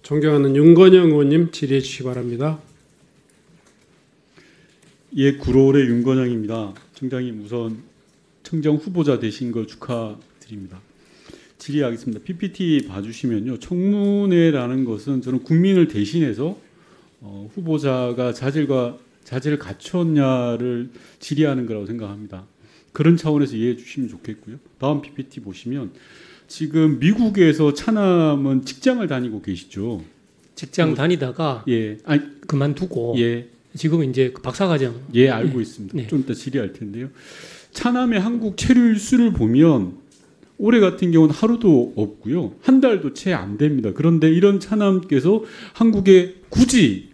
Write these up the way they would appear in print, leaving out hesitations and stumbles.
존경하는 윤건영 의원님 질의해 주시기 바랍니다. 예, 구로울의 윤건영입니다. 청장님 우선 청정 후보자 되신 걸 축하드립니다. 질의하겠습니다. PPT 봐주시면요. 청문회라는 것은 저는 국민을 대신해서 후보자가 자질을 갖췄냐를 질의하는 거라고 생각합니다. 그런 차원에서 이해해 주시면 좋겠고요. 다음 PPT 보시면 지금 미국에서 차남은 직장을 다니고 계시죠. 직장 다니다가 예, 그만두고 예, 지금 이제 박사과정. 예, 알고 있습니다. 네. 좀 이따 질의할 텐데요. 차남의 한국 체류일 수를 보면 올해 같은 경우는 하루도 없고요. 한 달도 채 안 됩니다. 그런데 이런 차남께서 한국에 굳이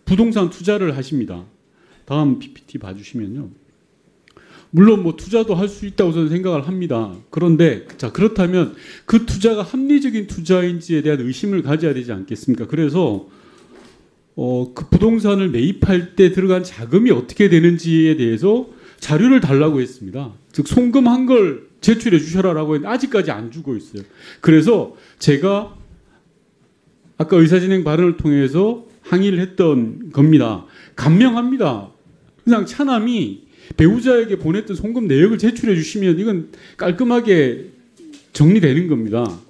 부동산 투자를 하십니다. 다음 PPT 봐주시면요. 물론 뭐 투자도 할 수 있다고 저는 생각을 합니다. 그런데 자, 그렇다면 그 투자가 합리적인 투자인지에 대한 의심을 가져야 되지 않겠습니까? 그래서 그 부동산을 매입할 때 들어간 자금이 어떻게 되는지에 대해서 자료를 달라고 했습니다. 즉 송금한 걸 제출해 주셔라라고 했는데 아직까지 안 주고 있어요. 그래서 제가 아까 의사진행 발언을 통해서 항의를 했던 겁니다. 감명합니다. 그냥 차남이 배우자에게 보냈던 송금 내역을 제출해 주시면 이건 깔끔하게 정리되는 겁니다.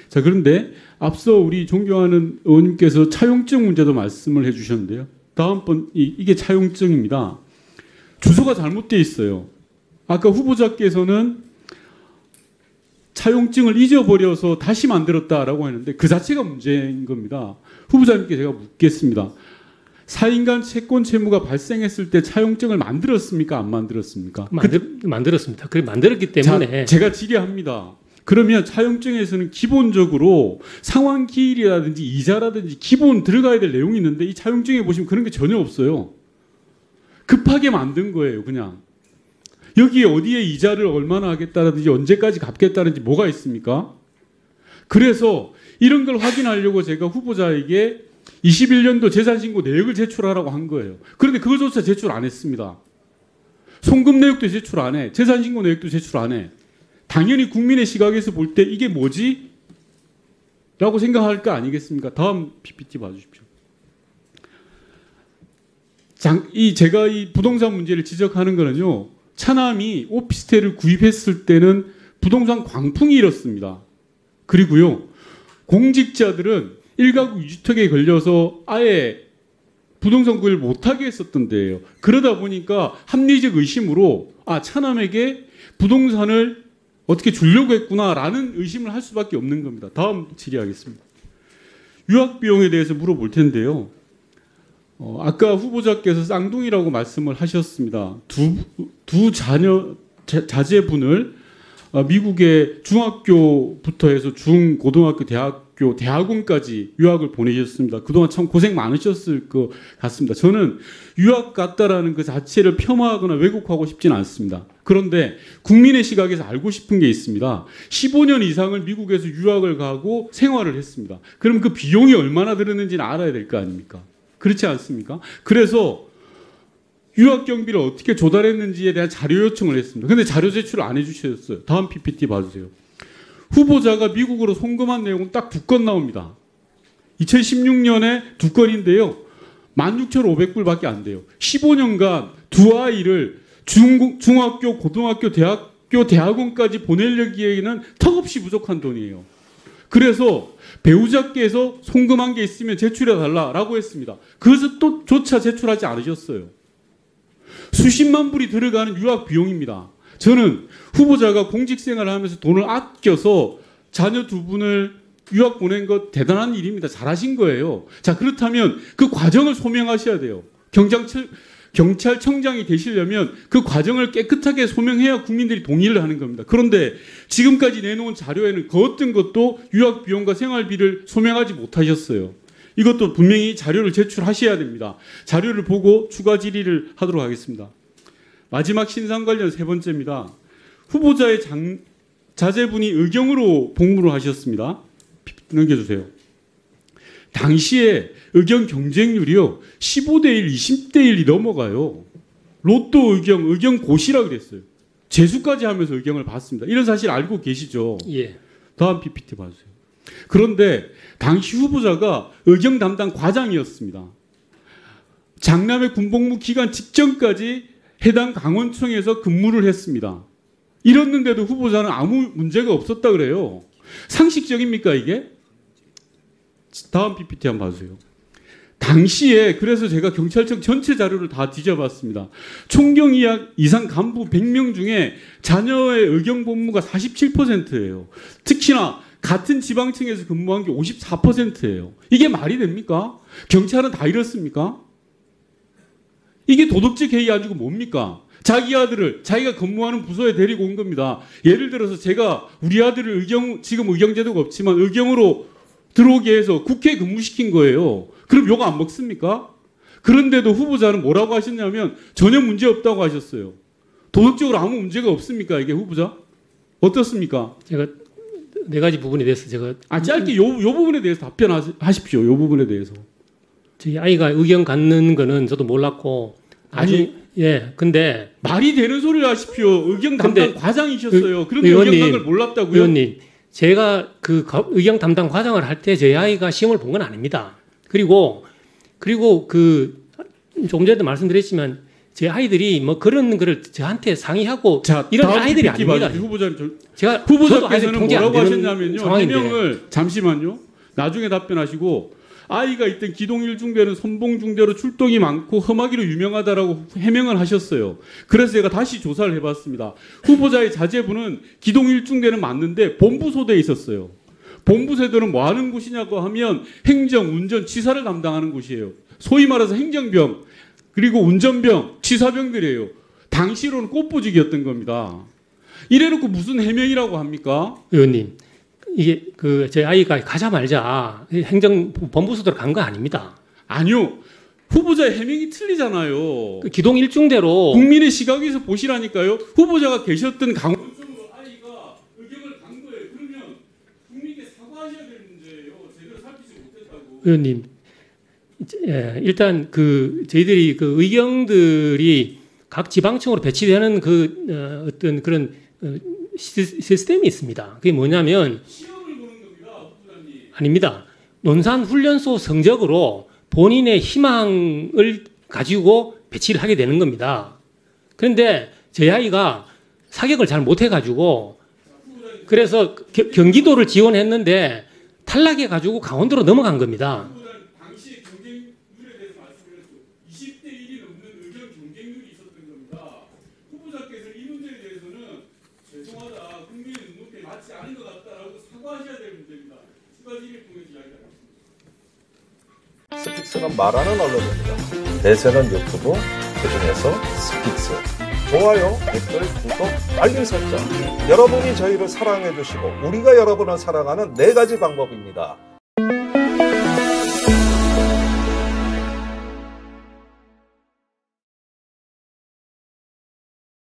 자, 그런데 앞서 우리 존경하는 의원님께서 차용증 문제도 말씀을 해 주셨는데요. 다음번 이게 차용증입니다. 주소가 잘못되어 있어요. 아까 후보자께서는 차용증을 잊어버려서 다시 만들었다라고 했는데 그 자체가 문제인 겁니다. 후보자님께 제가 묻겠습니다. 4인간 채권 채무가 발생했을 때 차용증을 만들었습니까? 안 만들었습니까? 만들었습니다. 그래 만들었기 때문에 제가 질의합니다. 그러면 차용증에서는 기본적으로 상환 기일이라든지 이자라든지 기본 들어가야 될 내용이 있는데 이 차용증에 보시면 그런 게 전혀 없어요. 급하게 만든 거예요, 그냥. 여기에 어디에 이자를 얼마나 하겠다라든지 언제까지 갚겠다든지 뭐가 있습니까? 그래서 이런 걸 확인하려고 제가 후보자에게 21년도 재산신고 내역을 제출하라고 한 거예요. 그런데 그것조차 제출 안 했습니다. 송금 내역도 제출 안 해. 재산신고 내역도 제출 안 해. 당연히 국민의 시각에서 볼 때 이게 뭐지? 라고 생각할 거 아니겠습니까? 다음 PPT 봐주십시오. 제가 이 부동산 문제를 지적하는 거는요. 차남이 오피스텔을 구입했을 때는 부동산 광풍이 일었습니다. 그리고요. 공직자들은 1가구 2주택에 걸려서 아예 부동산 구입을 못하게 했었던 데예요. 그러다 보니까 합리적 의심으로 차남에게 부동산을 어떻게 주려고 했구나라는 의심을 할 수밖에 없는 겁니다. 다음 질의하겠습니다. 유학 비용에 대해서 물어볼 텐데요. 아까 후보자께서 쌍둥이라고 말씀을 하셨습니다. 두 자제분을 미국의 중학교부터 해서 중고등학교, 대학원까지 유학을 보내셨습니다. 그동안 참 고생 많으셨을 것 같습니다. 저는 유학 갔다라는 그 자체를 폄하하거나 왜곡하고 싶지는 않습니다. 그런데 국민의 시각에서 알고 싶은 게 있습니다. 15년 이상을 미국에서 유학을 가고 생활을 했습니다. 그럼 그 비용이 얼마나 들었는지는 알아야 될 거 아닙니까? 그렇지 않습니까? 그래서 유학 경비를 어떻게 조달했는지에 대한 자료 요청을 했습니다. 그런데 자료 제출을 안 해주셨어요. 다음 PPT 봐주세요. 후보자가 미국으로 송금한 내용은 딱 2건 나옵니다. 2016년에 2건인데요. 16,500불밖에 안 돼요. 15년간 두 아이를 중학교, 고등학교, 대학교, 대학원까지 보내려기에는 턱없이 부족한 돈이에요. 그래서 배우자께서 송금한 게 있으면 제출해 달라라고 했습니다. 그것을 또 조차 제출하지 않으셨어요. 수십만 불이 들어가는 유학 비용입니다. 저는 후보자가 공직생활을 하면서 돈을 아껴서 자녀 2분을 유학 보낸 것 대단한 일입니다. 잘하신 거예요. 자, 그렇다면 그 과정을 소명하셔야 돼요. 경찰청장이 되시려면 그 과정을 깨끗하게 소명해야 국민들이 동의를 하는 겁니다. 그런데 지금까지 내놓은 자료에는 그 어떤 것도 유학 비용과 생활비를 소명하지 못하셨어요. 이것도 분명히 자료를 제출하셔야 됩니다. 자료를 보고 추가 질의를 하도록 하겠습니다. 마지막 신상 관련 3번째입니다. 후보자의 자제분이 의경으로 복무를 하셨습니다. 넘겨주세요. 당시에 의경 경쟁률이요 15대1, 20대1이 넘어가요. 로또 의경 고시라 그랬어요. 재수까지 하면서 의경을 받습니다. 이런 사실 알고 계시죠? 예. 다음 PPT 봐주세요. 그런데 당시 후보자가 의경 담당 과장이었습니다. 장남의 군복무 기간 직전까지 해당 강원청에서 근무를 했습니다. 이랬는데도 후보자는 아무 문제가 없었다 그래요. 상식적입니까 이게? 다음 PPT 한번 봐주세요. 당시에 그래서 제가 경찰청 전체 자료를 다 뒤져봤습니다. 총경 이상 간부 100명 중에 자녀의 의경 복무가 47%예요. 특히나 같은 지방청에서 근무한 게 54%예요. 이게 말이 됩니까? 경찰은 다 이렇습니까? 이게 도덕적 해이 가지고 뭡니까? 자기 아들을 자기가 근무하는 부서에 데리고 온 겁니다. 예를 들어서 제가 우리 아들을 지금 의경제도가 없지만 의경으로 들어오게 해서 국회에 근무시킨 거예요. 그럼 욕 안 먹습니까? 그런데도 후보자는 뭐라고 하셨냐면 전혀 문제 없다고 하셨어요. 도덕적으로 아무 문제가 없습니까? 이게 후보자? 어떻습니까? 제가 네 가지 부분에 대해서 제가 짧게 요 부분에 대해서 답변하십시오. 요 부분에 대해서. 저희 아이가 의경 갖는 거는 저도 몰랐고 근데 말이 되는 소리를 하십시오. 의경 담당 과장이셨어요. 그런데 의원님, 의경 당을 몰랐다고요? 의원님, 제가 그 의경 담당 과장을 할 때 저희 아이가 시험을 본 건 아닙니다. 그리고 그 조금 전에도 말씀드렸지만 제 아이들이 뭐 그런 거를 저한테 상의하고 이런 아이들이 아닙니다. 후보자께서는 뭐라고 하셨냐면요. 상황인데. 해명을 잠시만요. 나중에 답변하시고 아이가 있던 기동일 중대는 선봉 중대로 출동이 많고 험하기로 유명하다라고 해명을 하셨어요. 그래서 제가 다시 조사를 해봤습니다. 후보자의 자제분은 기동일 중대는 맞는데 본부소대에 있었어요. 본부소대는 뭐 하는 곳이냐고 하면 행정, 운전, 치사를 담당하는 곳이에요. 소위 말해서 행정병 그리고 운전병, 치사병들이에요. 당시로는 꽃보직이었던 겁니다. 이래놓고 무슨 해명이라고 합니까? 의원님, 이게 제 아이가 가자마자 행정본부소대로 간 거 아닙니다. 아니요. 후보자의 해명이 틀리잖아요. 기동 1중대로 국민의 시각에서 보시라니까요. 후보자가 계셨던 강원청으로 아이가 의경을 간 거예요. 그러면 국민께 사과하셔야 될 문제예요. 제대로 살피지 못했다고. 의원님, 일단 저희들이 의경들이 각 지방청으로 배치되는 어떤 그런 시스템이 있습니다. 그게 뭐냐면 시험을 보는 겁니다, 후보자님. 아닙니다. 논산훈련소 성적으로 본인의 희망을 가지고 배치를 하게 되는 겁니다. 그런데 제 아이가 사격을 잘 못해가지고 그래서 경기도를 지원했는데 탈락해가지고 강원도로 넘어간 겁니다. 당시 경쟁률에 대해서 말씀을 했죠. 20대 1이 넘는 의견 경쟁률이 있었던 겁니다. 후보자께서 이 문제에 대해서는 죄송하다, 국민의 눈높이에 맞지 않은 것 같다라고 사과하셔야 될 문제입니다. 두 가지 일을 통해서 이야기합니다. 스픽스는 말하는 언론입니다. 대세는 유튜브, 그중에서 스픽스. 좋아요, 댓글, 구독, 알림 설정. 여러분이 저희를 사랑해 주시고 우리가 여러분을 사랑하는 4가지 방법입니다.